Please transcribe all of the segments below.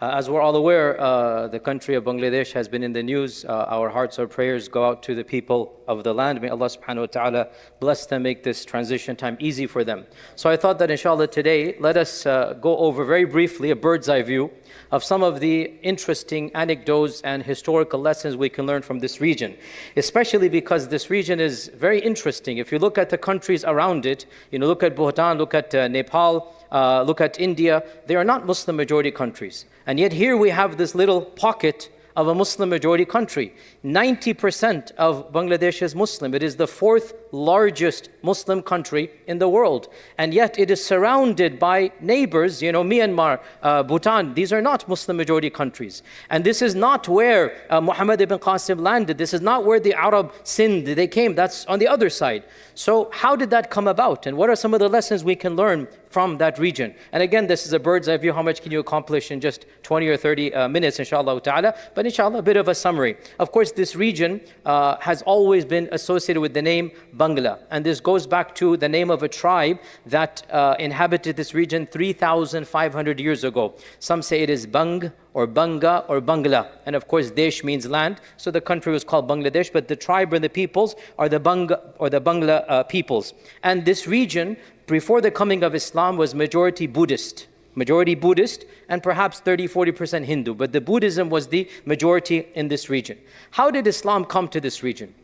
As we're all aware, the country of Bangladesh has been in the news. Our hearts, our prayers go out to the people of the land. May Allah subhanahu wa ta'ala bless them, make this transition time easy for them. So I thought that inshallah today, let us go over very briefly a bird's eye view of some of the interesting anecdotes and historical lessons we can learn from this region. Especially because this region is very interesting. If you look at the countries around it, look at Bhutan, look at Nepal, look at India, they are not Muslim majority countries. And yet here we have this little pocket of a Muslim majority country. 90% of Bangladesh is Muslim. It is the fourth largest Muslim country in the world. And yet it is surrounded by neighbors, Myanmar, Bhutan. These are not Muslim majority countries. And this is not where Muhammad ibn Qasim landed. This is not where the Arab Sindh, they came. That's on the other side. So how did that come about? And what are some of the lessons we can learn from that region? And again, this is a bird's eye view. How much can you accomplish in just 20 or 30 minutes, inshallah ta'ala? But inshallah, a bit of a summary. Of course, this region has always been associated with the name Bangla. And this goes back to the name of a tribe that inhabited this region 3,500 years ago. Some say it is Bang or Banga or Bangla. And of course, Desh means land. So the country was called Bangladesh, but the tribe and the peoples are the Banga or the Bangla peoples. And this region, before the coming of Islam, was majority Buddhist, and perhaps 30-40% Hindu. But the Buddhism was the majority in this region. How did Islam come to this region?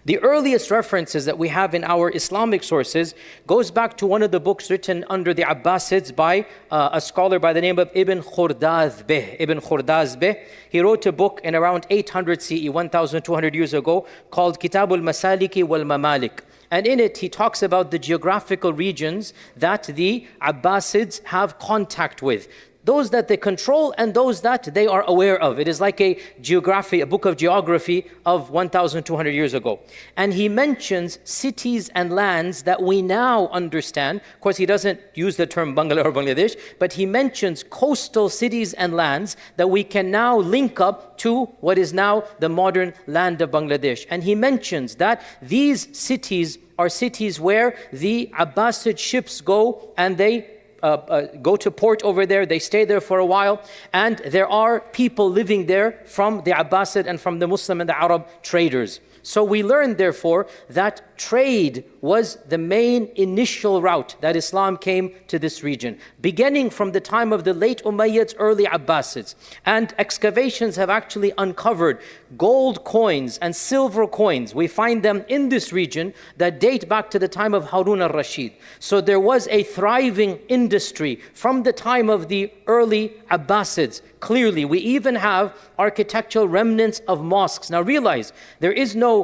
The earliest references that we have in our Islamic sources goes back to one of the books written under the Abbasids by a scholar by the name of Ibn Khordazbeh. He wrote a book in around 800 CE, 1,200 years ago, called Kitabul Masaliki wal Mamalik. And in it, he talks about the geographical regions that the Abbasids have contact with. Those that they control and those that they are aware of. It is like a book of geography of 1,200 years ago. And he mentions cities and lands that we now understand. Of course, he doesn't use the term Bangla or Bangladesh, but he mentions coastal cities and lands that we can now link up to what is now the modern land of Bangladesh. And he mentions that these cities are cities where the Abbasid ships go and they go to port over there, they stay there for a while, and there are people living there from the Abbasid and from the Muslim and the Arab traders. So we learn, therefore, that trade was the main initial route that Islam came to this region, beginning from the time of the late Umayyads, early Abbasids. And excavations have actually uncovered gold coins and silver coins. We find them in this region that date back to the time of Harun al-Rashid. So there was a thriving industry from the time of the early Abbasids. Clearly, we even have architectural remnants of mosques. Now realize, there is no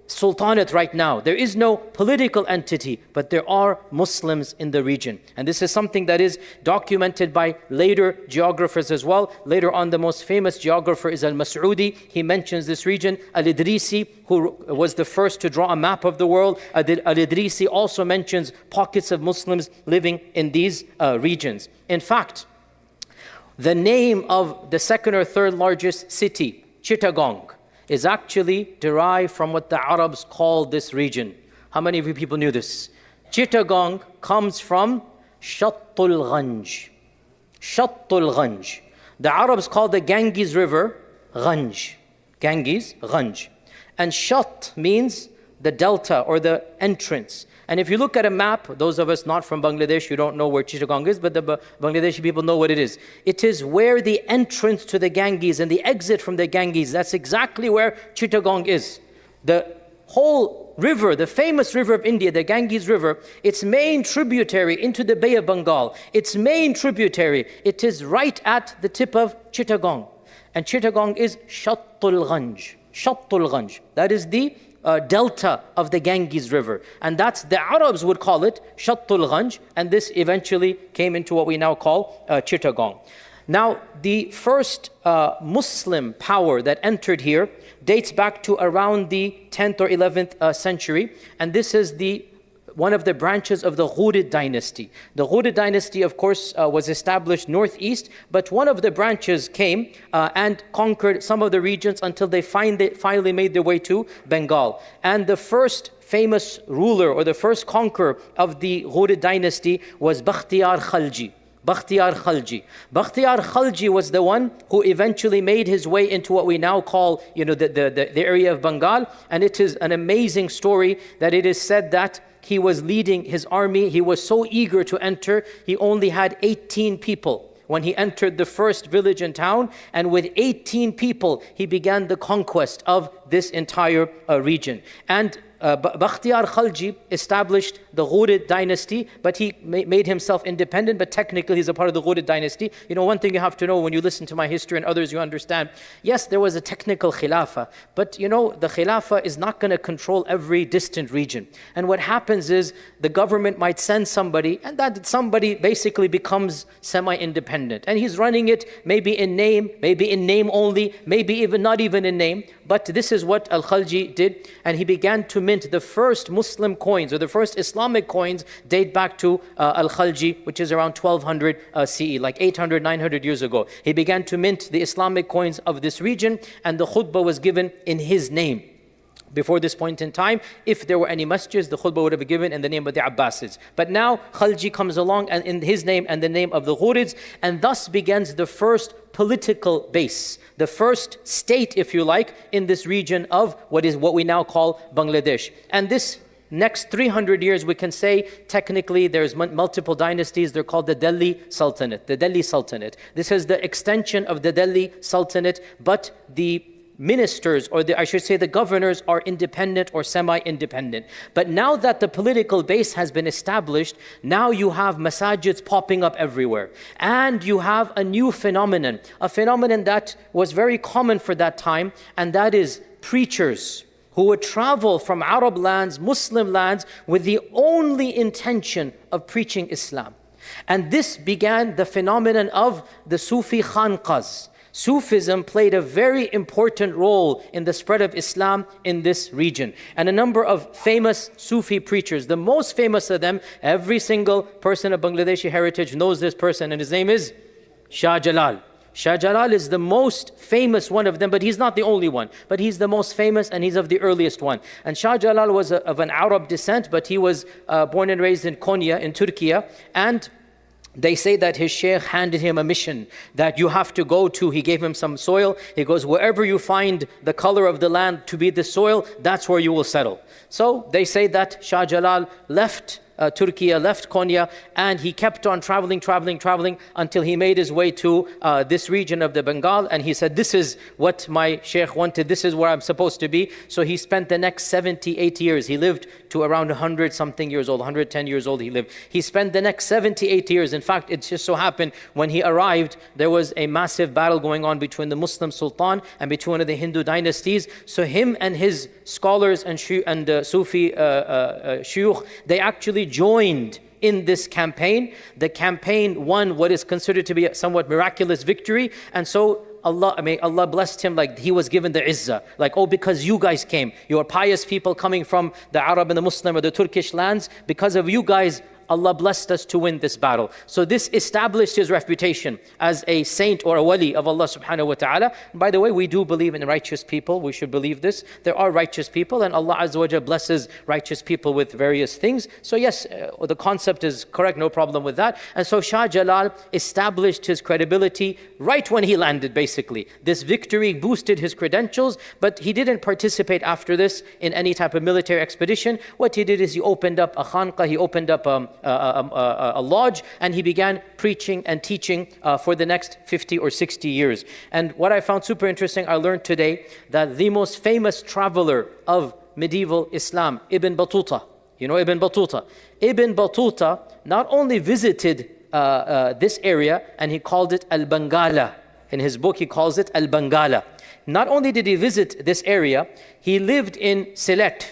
sultanate right now. There is no political entity, but there are Muslims in the region. And this is something that is documented by later geographers as well. Later on, the most famous geographer is Al-Mas'udi. He mentions this region. Al-Idrisi, who was the first to draw a map of the world, Al-Idrisi also mentions pockets of Muslims living in these regions. In fact, the name of the second or third largest city, Chittagong, is actually derived from what the Arabs called this region. How many of you people knew this? Chittagong comes from Shattul Ghanj. Shattul Ghanj. The Arabs called the Ganges River Ghanj. Ganges, Ghanj. And Shat means the delta or the entrance. And if you look at a map, those of us not from Bangladesh, you don't know where Chittagong is, but the Bangladeshi people know what it is. It is where the entrance to the Ganges and the exit from the Ganges, that's exactly where Chittagong is. The whole river, the famous river of India, the Ganges River, its main tributary into the Bay of Bengal, its main tributary, it is right at the tip of Chittagong. And Chittagong is Shattul Ghanj. Shattul Ghanj. That is the delta of the Ganges River. And that's, the Arabs would call it Shattul Ghanj, and this eventually came into what we now call Chittagong. Now, the first Muslim power that entered here dates back to around the 10th or 11th century, and this is one of the branches of the Ghurid dynasty. The Ghurid dynasty, of course, was established northeast, but one of the branches came and conquered some of the regions until they finally made their way to Bengal. And the first famous ruler or the first conqueror of the Ghurid dynasty was Bakhtiyar Khalji. Bakhtiyar Khalji. Bakhtiyar Khalji was the one who eventually made his way into what we now call, the area of Bengal. And it is an amazing story that it is said that he was leading his army. He was so eager to enter, he only had 18 people when he entered the first village and town. And with 18 people, he began the conquest of this entire region. And Bakhtiyar Khalji established the Ghurid dynasty, but he made himself independent, but technically he's a part of the Ghurid dynasty. One thing you have to know when you listen to my history and others, you understand, yes, there was a technical khilafah, but the khilafah is not going to control every distant region. And what happens is the government might send somebody, and that somebody basically becomes semi-independent. And he's running it maybe in name only, maybe even not even in name. But this is what Al-Khalji did, and he began to mint the first Muslim coins, or the first Islamic coins date back to Al-Khalji, which is around 1200 CE, like 800, 900 years ago. He began to mint the Islamic coins of this region, and the khutbah was given in his name. Before this point in time, if there were any masjids, the khutbah would have been given in the name of the Abbasids. But now Khalji comes along and in his name and the name of the Ghurids, and thus begins the first political base, the first state, if you like, in this region of what we now call Bangladesh. And this next 300 years, we can say, technically, there's multiple dynasties. They're called the Delhi Sultanate. The Delhi Sultanate. This is the extension of the Delhi Sultanate, but the ministers, or I should say the governors, are independent or semi-independent. But now that the political base has been established, now you have masajids popping up everywhere. And you have a new phenomenon, a phenomenon that was very common for that time, and that is preachers who would travel from Arab lands, Muslim lands, with the only intention of preaching Islam. And this began the phenomenon of the Sufi Khanqahs. Sufism played a very important role in the spread of Islam in this region. And a number of famous Sufi preachers, the most famous of them, every single person of Bangladeshi heritage knows this person, and his name is Shah Jalal. Shah Jalal is the most famous one of them, but he's not the only one. But he's the most famous, and he's of the earliest one. And Shah Jalal was of an Arab descent, but he was born and raised in Konya, in Turkey. And they say that his sheikh handed him a mission that you have to go to. He gave him some soil. He goes, wherever you find the color of the land to be the soil, that's where you will settle. So they say that Shah Jalal left Turkey, left Konya, and he kept on traveling until he made his way to this region of the Bengal. And he said, this is what my sheikh wanted, this is where I'm supposed to be. So he spent the next 78 years. He lived to around 100 something years old, 110 years old he lived. He spent the next 78 years. In fact, it just so happened when he arrived, there was a massive battle going on between the Muslim Sultan and between one of the Hindu dynasties. So him and his scholars and Sufi shuyukh, they actually joined in this campaign. The campaign won what is considered to be a somewhat miraculous victory. And so Allah blessed him, like he was given the izzah. Like, oh, because you guys came, you are pious people coming from the Arab and the Muslim or the Turkish lands, because of you guys, Allah blessed us to win this battle. So this established his reputation as a saint or a wali of Allah subhanahu wa ta'ala. By the way, we do believe in righteous people. We should believe this. There are righteous people, and Allah Azza wa Jalla blesses righteous people with various things. So yes, the concept is correct, no problem with that. And so Shah Jalal established his credibility right when he landed, basically. This victory boosted his credentials, but he didn't participate after this in any type of military expedition. What he did is he opened up a khanqah, he opened up a lodge, and he began preaching and teaching for the next 50 or 60 years. And what I found super interesting, I learned today that the most famous traveler of medieval Islam, Ibn Battuta, you know Ibn Battuta? Ibn Battuta not only visited this area, and he called it Al-Bangala. In his book, he calls it Al-Bangala. Not only did he visit this area, he lived in Sylhet,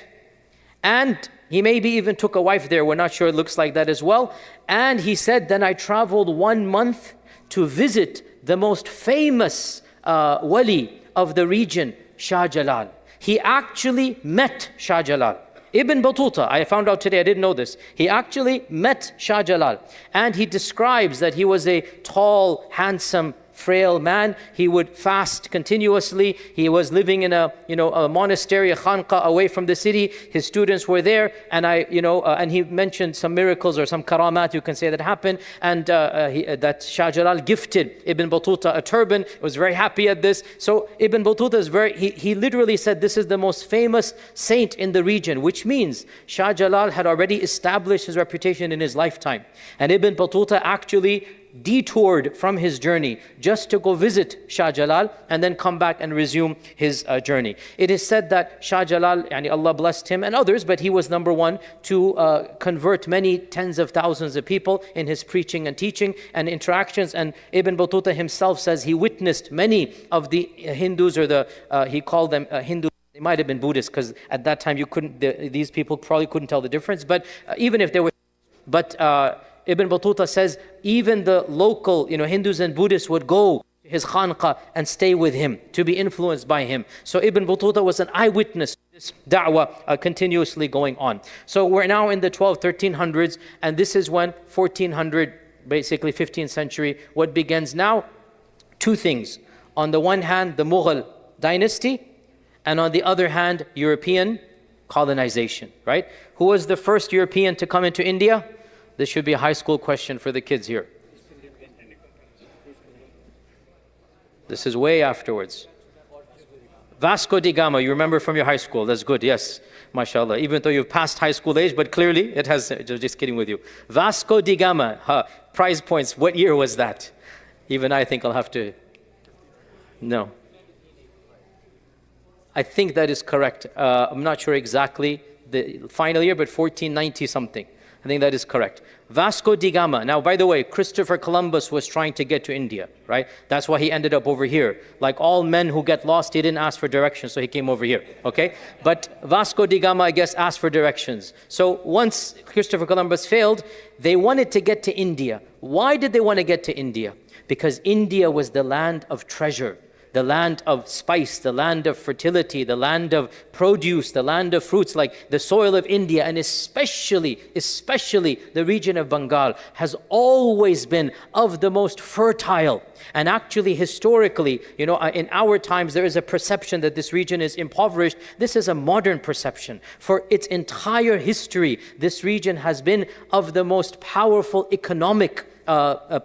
and he maybe even took a wife there. We're not sure. It looks like that as well. And he said, then I traveled 1 month to visit the most famous wali of the region, Shah Jalal. He actually met Shah Jalal. Ibn Battuta, I found out today, I didn't know this. He actually met Shah Jalal. And he describes that he was a tall, handsome frail man. He would fast continuously. He was living in a monastery, a khanqa away from the city. His students were there, and and he mentioned some miracles or some karamat, you can say, that happened, and that Shah Jalal gifted Ibn Battuta a turban. He was very happy at this. So Ibn Battuta is he literally said this is the most famous saint in the region, which means Shah Jalal had already established his reputation in his lifetime. And Ibn Battuta actually detoured from his journey just to go visit Shah Jalal and then come back and resume his journey. It is said that Shah Jalal, Allah blessed him and others, but he was number one to convert many tens of thousands of people in his preaching and teaching and interactions. And Ibn Battuta himself says he witnessed many of the Hindus, or he called them Hindus. They might have been Buddhists, because at that time these people probably couldn't tell the difference. But even if they were, Ibn Battuta says even the local, Hindus and Buddhists would go to his khanqa and stay with him, to be influenced by him. So Ibn Battuta was an eyewitness to this da'wah continuously going on. So we're now in the 1300s, and this is when 1400, basically 15th century, what begins now? Two things. On the one hand, the Mughal dynasty, and on the other hand, European colonization, right? Who was the first European to come into India? This should be a high school question for the kids here. This is way afterwards. Vasco da Gama, you remember from your high school. That's good, yes. MashaAllah. Even though you've passed high school age, but clearly it has, just kidding with you. Vasco da Gama, prize points. What year was that? Even I think I'll have to, no. I think that is correct. I'm not sure exactly the final year, but 1490 something. I think that is correct. Vasco da Gama. Now, by the way, Christopher Columbus was trying to get to India, right? That's why he ended up over here. Like all men who get lost, he didn't ask for directions, so he came over here, okay? But Vasco da Gama, I guess, asked for directions. So once Christopher Columbus failed, they wanted to get to India. Why did they want to get to India? Because India was the land of treasure, the land of spice, the land of fertility, the land of produce, the land of fruits, like the soil of India, and especially the region of Bengal has always been of the most fertile. And actually, historically, in our times, there is a perception that this region is impoverished. This is a modern perception. For its entire history, this region has been of the most powerful economic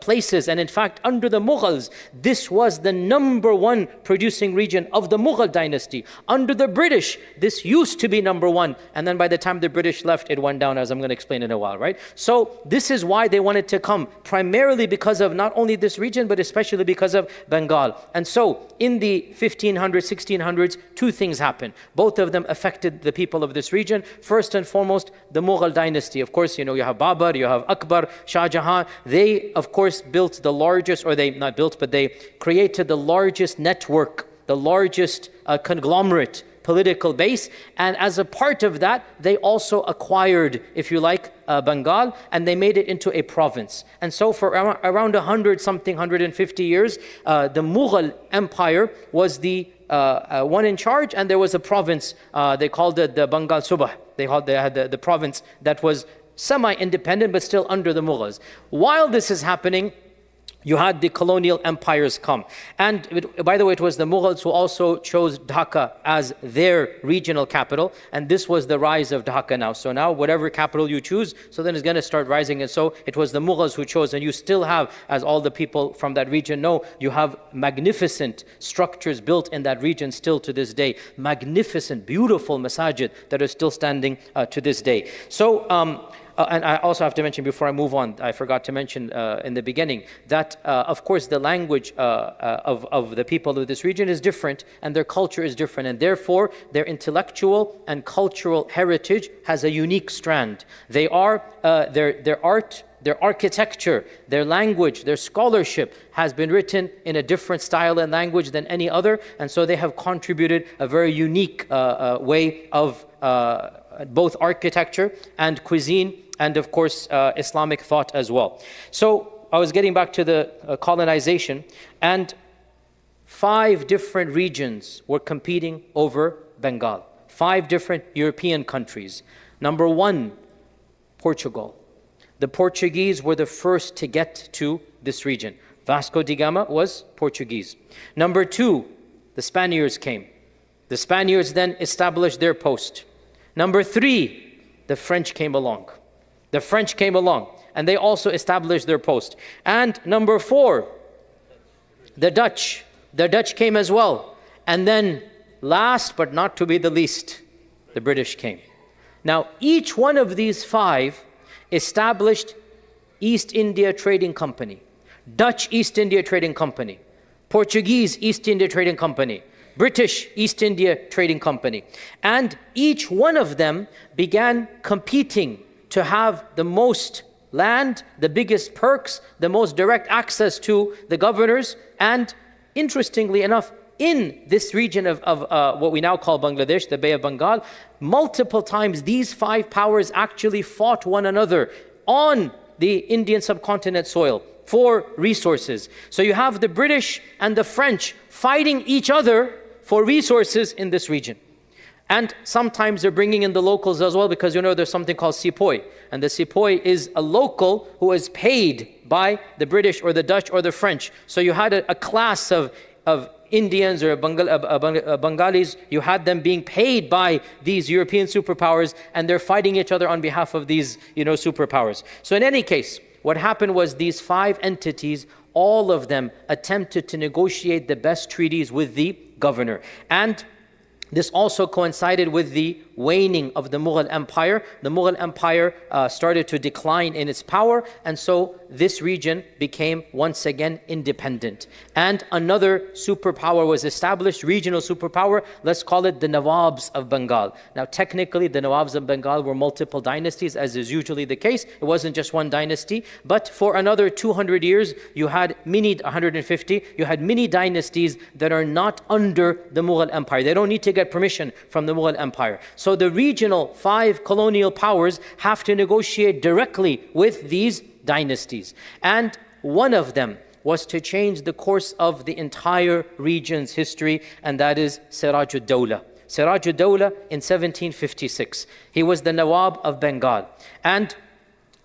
places, and in fact under the Mughals, this was the number one producing region of the Mughal dynasty. Under the British, this used to be number one, and then by the time the British left, it went down, as I'm going to explain in a while, right? So this is why they wanted to come, primarily because of not only this region, but especially because of Bengal. And so in the 1500s, 1600s, two things happened. Both of them affected the people of this region. First and foremost, the Mughal dynasty. Of course, you have Babur, you have Akbar, Shah Jahan. They, of course, built the largest, or they not built, but they created the largest network, the largest conglomerate political base. And as a part of that, they also acquired, if you like, Bengal, and they made it into a province. And so for around 150 years, the Mughal Empire was the one in charge, and there was a province, they called it the Bengal Subah. They had the province that was semi-independent, but still under the Mughals. While this is happening, you had the colonial empires come. And by the way, it was the Mughals who also chose Dhaka as their regional capital. And this was the rise of Dhaka now. So now whatever capital you choose, so then it's going to start rising. And so it was the Mughals who chose. And you still have, as all the people from that region know, you have magnificent structures built in that region still to this day. Magnificent, beautiful masajid that are still standing to this day. So, and I also have to mention before I move on, I forgot to mention in the beginning that of course the language of the people of this region is different, and their culture is different, and therefore their intellectual and cultural heritage has a unique strand. They are, their art, their architecture, their language, their scholarship has been written in a different style and language than any other, and so they have contributed a very unique way of both architecture and cuisine, and of course Islamic thought as well. So I was getting back to the colonization, and 5 different regions were competing over Bengal. 5 different European countries. Number 1, Portugal. The Portuguese were the first to get to this region. Vasco da Gama was Portuguese. Number 2, the Spaniards came. The Spaniards then established their post. Number 3, the French came along. The French came along and they also established their post. And number 4, the Dutch. The Dutch came as well. And then last but not to be the least, the British came. Now each one of these 5 established East India Trading Company, Dutch East India Trading Company, Portuguese East India Trading Company, British East India Trading Company. And each one of them began competing to have the most land, the biggest perks, the most direct access to the governors. And interestingly enough, in this region of what we now call Bangladesh, the Bay of Bengal, multiple times these 5 powers actually fought one another on the Indian subcontinent soil for resources. So you have the British and the French fighting each other for resources in this region. And sometimes they're bringing in the locals as well, because there's something called sepoy. And the sepoy is a local who is paid by the British or the Dutch or the French. So you had a class of Indians or Bengalis, you had them being paid by these European superpowers, and they're fighting each other on behalf of these superpowers. So in any case, what happened was these 5 entities, all of them attempted to negotiate the best treaties with the governor. And this also coincided with the waning of the Mughal Empire. The Mughal Empire started to decline in its power, and so this region became once again independent. And another superpower was established, regional superpower. Let's call it the Nawabs of Bengal. Now technically the Nawabs of Bengal were multiple dynasties, as is usually the case. It wasn't just one dynasty, but for another 200 years you had 150, you had many dynasties that are not under the Mughal Empire. They don't need to get permission from the Mughal Empire. So the regional 5 colonial powers have to negotiate directly with these dynasties. And one of them was to change the course of the entire region's history, and that is Siraj ud-Dawla. Siraj ud-Dawla in 1756. He was the Nawab of Bengal. And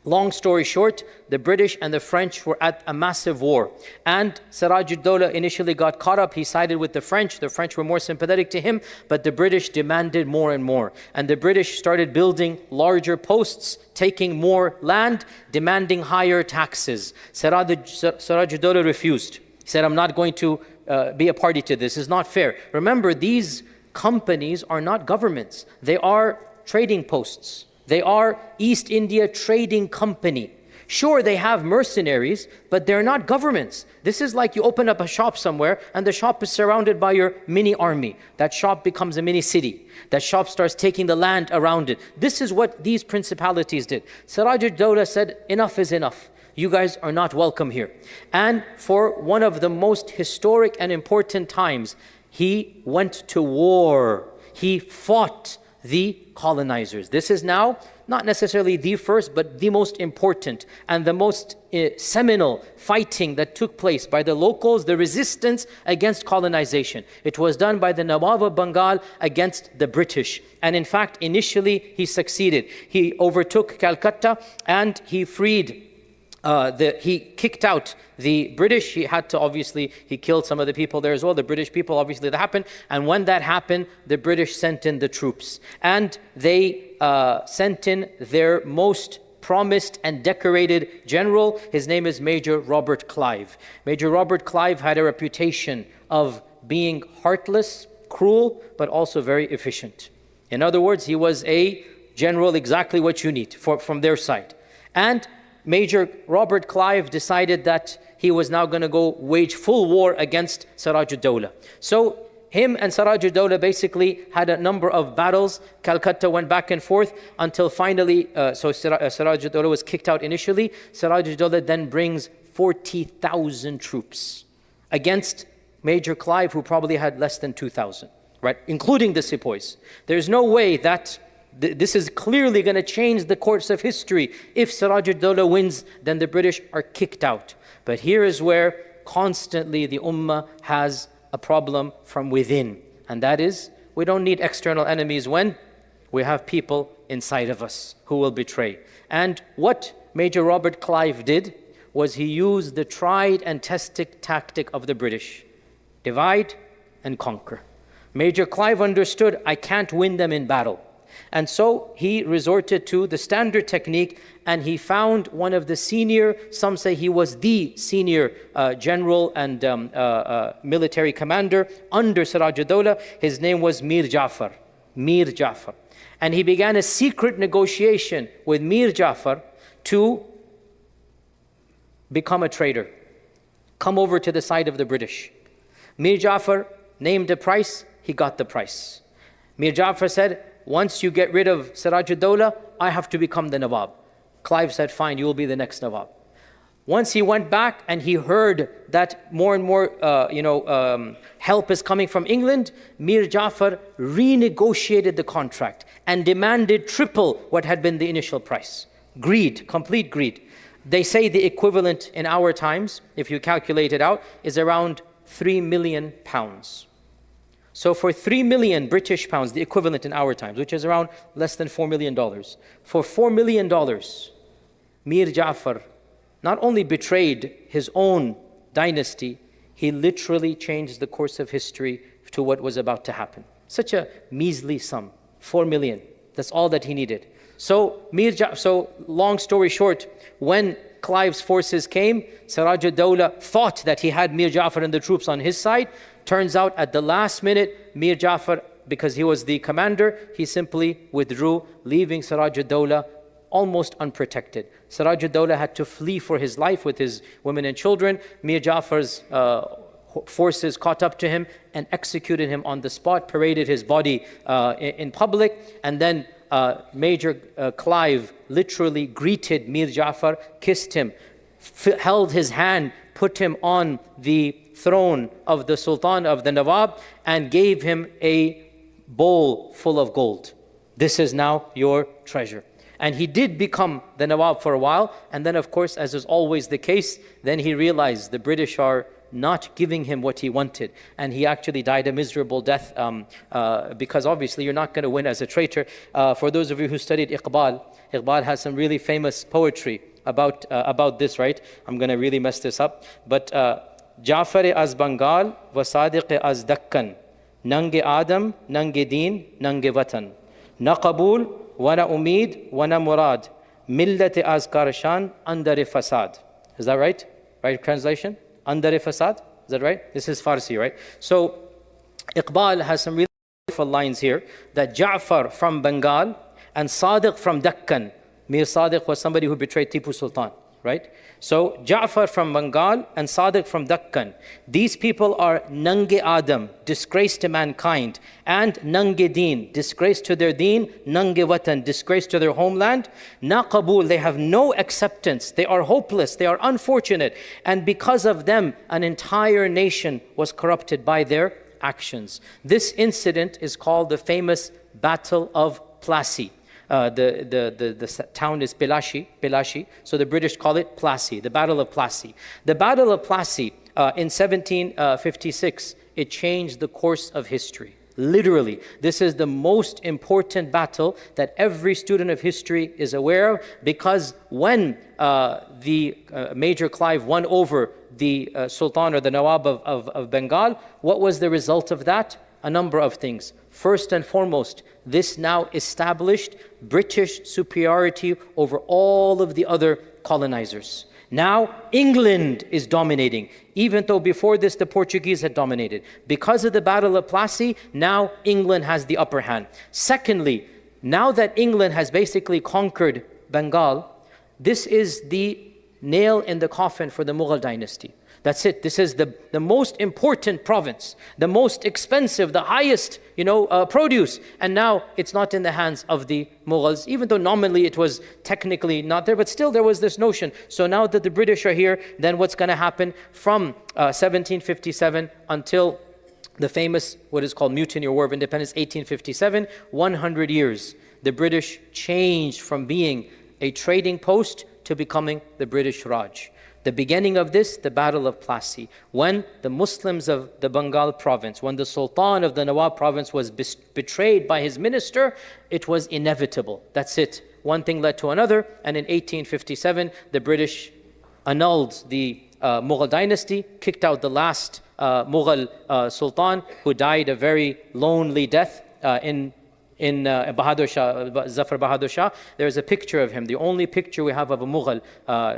long story short, the British and the French were at a massive war. And Siraj ud-Dawla initially got caught up. He sided with the French. The French were more sympathetic to him, but the British demanded more and more. And the British started building larger posts, taking more land, demanding higher taxes. Siraj ud-Dawla refused. He said, I'm not going to be a party to this. It's not fair. Remember, these companies are not governments. They are trading posts. They are East India Trading Company. Sure, they have mercenaries, but they're not governments. This is like you open up a shop somewhere and the shop is surrounded by your mini army. That shop becomes a mini city. That shop starts taking the land around it. This is what these principalities did. Siraj ud-Dawla said, enough is enough. You guys are not welcome here. And for one of the most historic and important times, he went to war. He fought the colonizers. This is now not necessarily the first, but the most important and the most seminal fighting that took place by the locals, the resistance against colonization. It was done by the Nawab of Bengal against the British. And in fact, initially he succeeded. He overtook Calcutta and he freed he kicked out the British. He had to he killed some of the people there as well, the British people, obviously that happened. And when that happened, the British sent in the troops. And they sent in their most promised and decorated general. His name is Major Robert Clive. Major Robert Clive had a reputation of being heartless, cruel, but also very efficient. In other words, he was a general exactly what you need from their side. And Major Robert Clive decided that he was now going to go wage full war against Siraj ud-Dawla. So him and Siraj ud-Dawla basically had a number of battles. Calcutta went back and forth until finally, Siraj ud-Dawla was kicked out initially. Siraj ud-Dawla then brings 40,000 troops against Major Clive, who probably had less than 2,000, right? Including the sepoys. There's no way that this is clearly going to change the course of history. If Siraj ud-Dawla wins, then the British are kicked out. But here is where constantly the Ummah has a problem from within. And that is, we don't need external enemies when we have people inside of us who will betray. And what Major Robert Clive did was he used the tried and tested tactic of the British. Divide and conquer. Major Clive understood, I can't win them in battle. And so he resorted to the standard technique, and he found one of the senior, some say he was the senior general and military commander under Siraj ad-Dawla. His name was Mir Jafar. Mir Jafar. And he began a secret negotiation with Mir Jafar to become a traitor. Come over to the side of the British. Mir Jafar named a price, he got the price. Mir Jafar said, once you get rid of Siraj ad-Dawla, I have to become the Nawab. Clive said, fine, you will be the next Nawab. Once he went back and he heard that more and more help is coming from England, Mir Jafar renegotiated the contract and demanded triple what had been the initial price. Greed, complete greed. They say the equivalent in our times, if you calculate it out, is around £3 million. So for 3 million British pounds, the equivalent in our times, which is around less than $4 million, for $4 million, Mir Jafar not only betrayed his own dynasty, he literally changed the course of history to what was about to happen. Such a measly sum, 4 million. That's all that he needed. So long story short, when Clive's forces came, Siraj ad-Dawla thought that he had Mir Jafar and the troops on his side. Turns out at the last minute, Mir Jafar, because he was the commander, he simply withdrew, leaving Siraj ad-Dawla almost unprotected. Siraj ad-Dawla had to flee for his life with his women and children. Mir Jafar's forces caught up to him and executed him on the spot, paraded his body in public, and then Major Clive literally greeted Mir Jafar, kissed him, held his hand, put him on the throne of the Sultan of the Nawab, and gave him a bowl full of gold. This is now your treasure. And he did become the Nawab for a while, and then of course, as is always the case, then he realized the British are not giving him what he wanted, and he actually died a miserable death because obviously you're not going to win as a traitor. For those of you who studied Iqbal has some really famous poetry about this, right? I'm going to really mess this up, but Jafar az Bengal wa Sadiq az Dakkan, nange Adam, nange Deen, nange Watan, na Qabul wa na Umeed wa na Murad, millat az Karshan, andar fasad. Is that right? Right translation? Andar fasad? Is that right? This is Farsi, right? So Iqbal has some really beautiful lines here that Ja'far from Bengal and Sadiq from Dakkan. Mir Sadiq was somebody who betrayed Tipu Sultan, right? So Ja'far from Bengal and Sadiq from Dakkan. These people are Nange Adam, disgrace to mankind, and Nange Deen, disgrace to their deen, Nange Watan, disgrace to their homeland. Na Qabul, they have no acceptance, they are hopeless, they are unfortunate, and because of them, an entire nation was corrupted by their actions. This incident is called the famous Battle of Plassey. The town is Pelashi, so the British call it Plassey, the Battle of Plassey. The Battle of Plassey in 1756, it changed the course of history. Literally, this is the most important battle that every student of history is aware of, because when the Major Clive won over the Sultan or the Nawab of Bengal, what was the result of that? A number of things. First and foremost, this now established British superiority over all of the other colonizers. Now England is dominating, even though before this the Portuguese had dominated. Because of the Battle of Plassey, now England has the upper hand. Secondly, now that England has basically conquered Bengal, this is the nail in the coffin for the Mughal dynasty. That's it. This is the most important province, the most expensive, the highest, produce. And now it's not in the hands of the Mughals, even though nominally it was technically not there, but still there was this notion. So now that the British are here, then what's going to happen from 1757 until the famous, what is called Mutiny or War of Independence, 1857, 100 years. The British changed from being a trading post to becoming the British Raj. The beginning of this, the Battle of Plassey, when the Muslims of the Bengal province, when the Sultan of the Nawab province was betrayed by his minister, it was inevitable. That's it. One thing led to another, and in 1857, the British annulled the Mughal dynasty, kicked out the last Mughal Sultan, who died a very lonely death in Bahadur Shah, Zafar Bahadur Shah. There's a picture of him, the only picture we have of a Mughal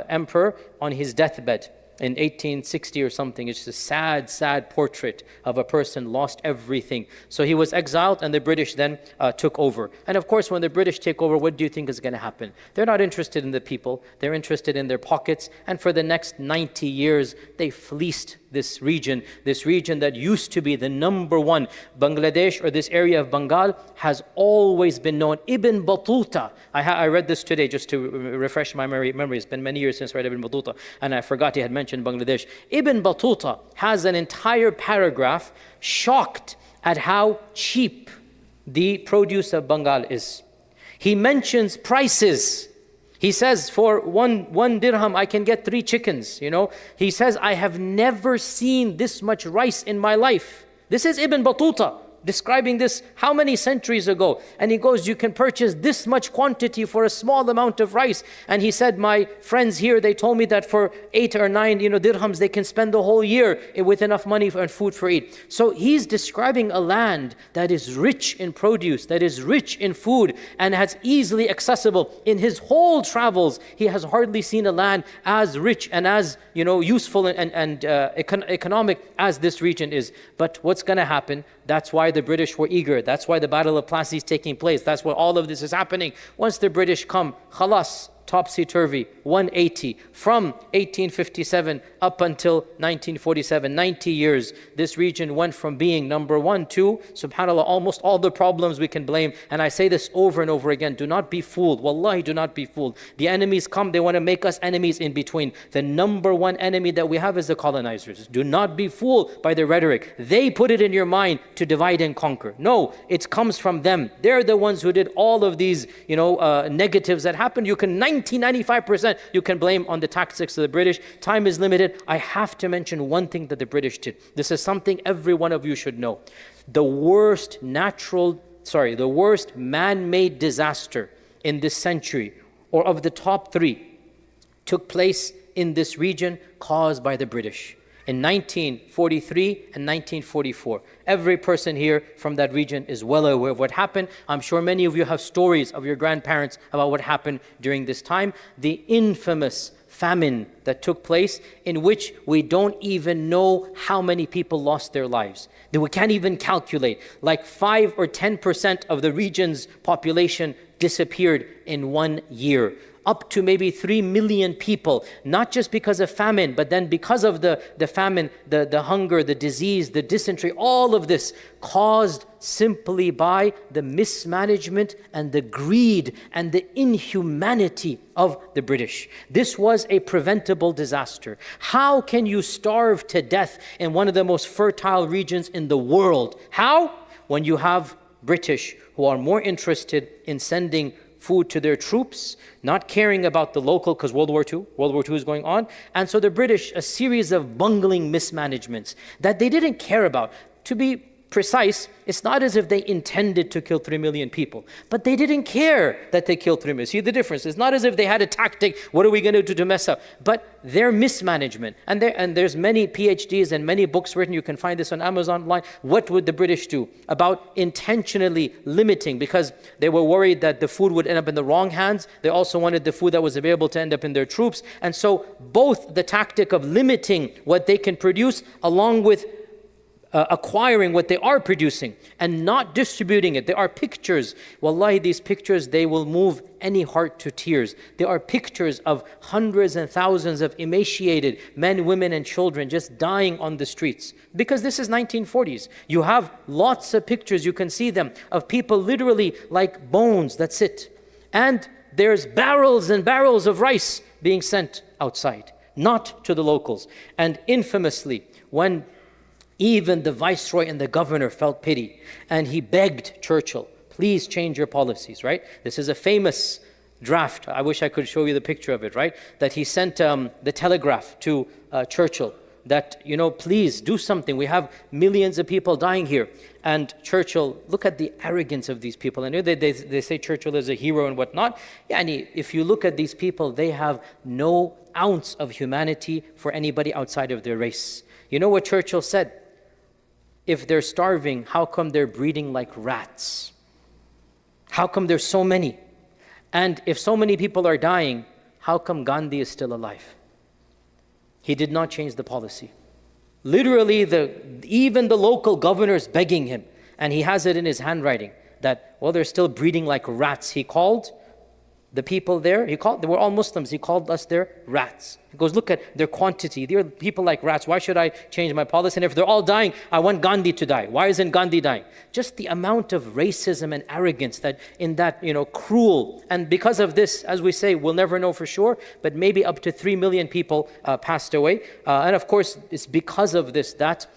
emperor on his deathbed in 1860 or something. It's a sad, sad portrait of a person lost everything. So he was exiled, and the British then took over. And of course, when the British take over, what do you think is going to happen? They're not interested in the people. They're interested in their pockets. And for the next 90 years, they fleeced this region that used to be the number one. Bangladesh, or this area of Bengal, has always been known. Ibn Battuta, I read this today just to refresh my memory. It's been many years since I read Ibn Battuta, and I forgot he had mentioned Bangladesh. Ibn Battuta has an entire paragraph shocked at how cheap the produce of Bengal is. He mentions prices. He says, for one dirham, I can get 3 chickens, He says, I have never seen this much rice in my life. This is Ibn Battuta describing this how many centuries ago? And he goes, you can purchase this much quantity for a small amount of rice. And he said, my friends here, they told me that for 8 or 9 dirhams, they can spend the whole year with enough money and food for eat. So he's describing a land that is rich in produce, that is rich in food, and has easily accessible. In his whole travels, he has hardly seen a land as rich and as useful and economic as this region is. But what's going to happen? That's why the British were eager. That's why the Battle of Plassey is taking place. That's why all of this is happening. Once the British come, khalas, topsy-turvy, 180. From 1857 up until 1947, 90 years, this region went from being number 1 to, subhanAllah, almost all the problems we can blame. And I say this over and over again, do not be fooled. Wallahi, do not be fooled. The enemies come, they want to make us enemies in between. The number 1 enemy that we have is the colonizers. Do not be fooled by the rhetoric. They put it in your mind to divide and conquer. No, it comes from them. They're the ones who did all of these, negatives that happened. You can 95% you can blame on the tactics of the British. Time is limited. I have to mention one thing that the British did. This is something every one of you should know. The worst man-made disaster in this century, or of the top 3, took place in this region caused by the British. In 1943 and 1944. Every person here from that region is well aware of what happened. I'm sure many of you have stories of your grandparents about what happened during this time. The infamous famine that took place, in which we don't even know how many people lost their lives. That we can't even calculate. Like 5 or 10% of the region's population disappeared in 1 year. Up to maybe 3 million people, not just because of famine, but then because of the famine, the hunger, the disease, the dysentery, all of this caused simply by the mismanagement and the greed and the inhumanity of the British. This was a preventable disaster. How can you starve to death in one of the most fertile regions in the world? How? When you have British who are more interested in sending food to their troops, not caring about the local, because World War II is going on. And so the British, a series of bungling mismanagements that they didn't care about. To be precise, it's not as if they intended to kill 3 million people, but they didn't care that they killed 3 million. See the difference? It's not as if they had a tactic, what are we going to do to mess up? But their mismanagement, and there's many PhDs and many books written, you can find this on Amazon online. What would the British do about intentionally limiting? Because they were worried that the food would end up in the wrong hands. They also wanted the food that was available to end up in their troops. And so both the tactic of limiting what they can produce, along with acquiring what they are producing and not distributing it. There are pictures. Wallahi, these pictures, they will move any heart to tears. There are pictures of hundreds and thousands of emaciated men, women, and children just dying on the streets. Because this is 1940s. You have lots of pictures, you can see them, of people literally like bones that sit. And there's barrels and barrels of rice being sent outside, not to the locals. And infamously, when even the viceroy and the governor felt pity, and he begged Churchill, please change your policies, right? This is a famous draft. I wish I could show you the picture of it, right? That he sent the telegraph to Churchill. that, please do something. We have millions of people dying here. And Churchill, look at the arrogance of these people. I know they say Churchill is a hero and whatnot. Yani, if you look at these people, they have no ounce of humanity for anybody outside of their race. You know what Churchill said? If they're starving, how come they're breeding like rats? How come there's so many? And if so many people are dying, how come Gandhi is still alive? He did not change the policy. Literally, even the local governors begging him, and he has it in his handwriting, that, they're still breeding like rats. He called the people there, they were all Muslims, he called us their rats. He goes, look at their quantity. They're people like rats. Why should I change my policy? And if they're all dying, I want Gandhi to die. Why isn't Gandhi dying? Just the amount of racism and arrogance that in that, cruel. And because of this, as we say, we'll never know for sure, but maybe up to 3 million people passed away. And of course, it's because of this that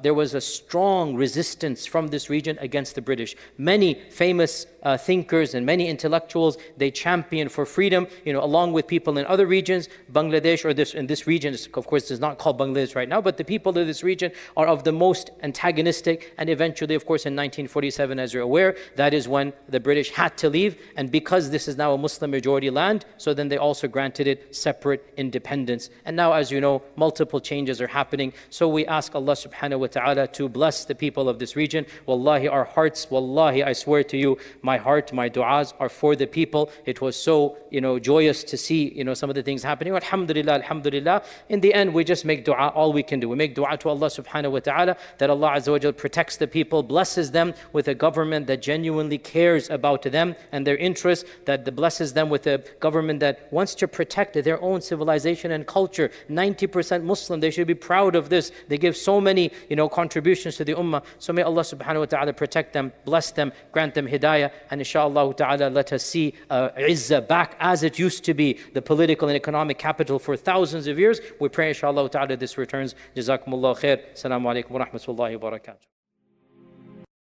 there was a strong resistance from this region against the British. Many famous thinkers and many intellectuals, they championed for freedom, along with people in other regions. Bangladesh, or in this region, of course, is not called Bangladesh right now, but the people of this region are of the most antagonistic. And eventually, of course, in 1947, as you're aware, that is when the British had to leave. And because this is now a Muslim majority land, so then they also granted it separate independence. And now, as you know, multiple changes are happening. So we ask Allah subhanahu wa ta'ala to bless the people of this region. Wallahi, our hearts, wallahi, I swear to you, my heart, my du'as are for the people. It was so, joyous to see, some of the things happening. Alhamdulillah, alhamdulillah. In the end, we just make dua, all we can do. We make dua to Allah subhanahu wa ta'ala that Allah Azza wa Jal protects the people, blesses them with a government that genuinely cares about them and their interests, that blesses them with a government that wants to protect their own civilization and culture. 90% Muslim, they should be proud of this. They give so many, contributions to the ummah. So may Allah subhanahu wa ta'ala protect them, bless them, grant them hidayah, and inshallah ta'ala let us see Izzah back as it used to be, the political and economic capital for thousands of years. We pray inshallah ta'ala this returns. Jazakumullah khair. Assalamu alaikum wa rahmatullahi wa barakatuh.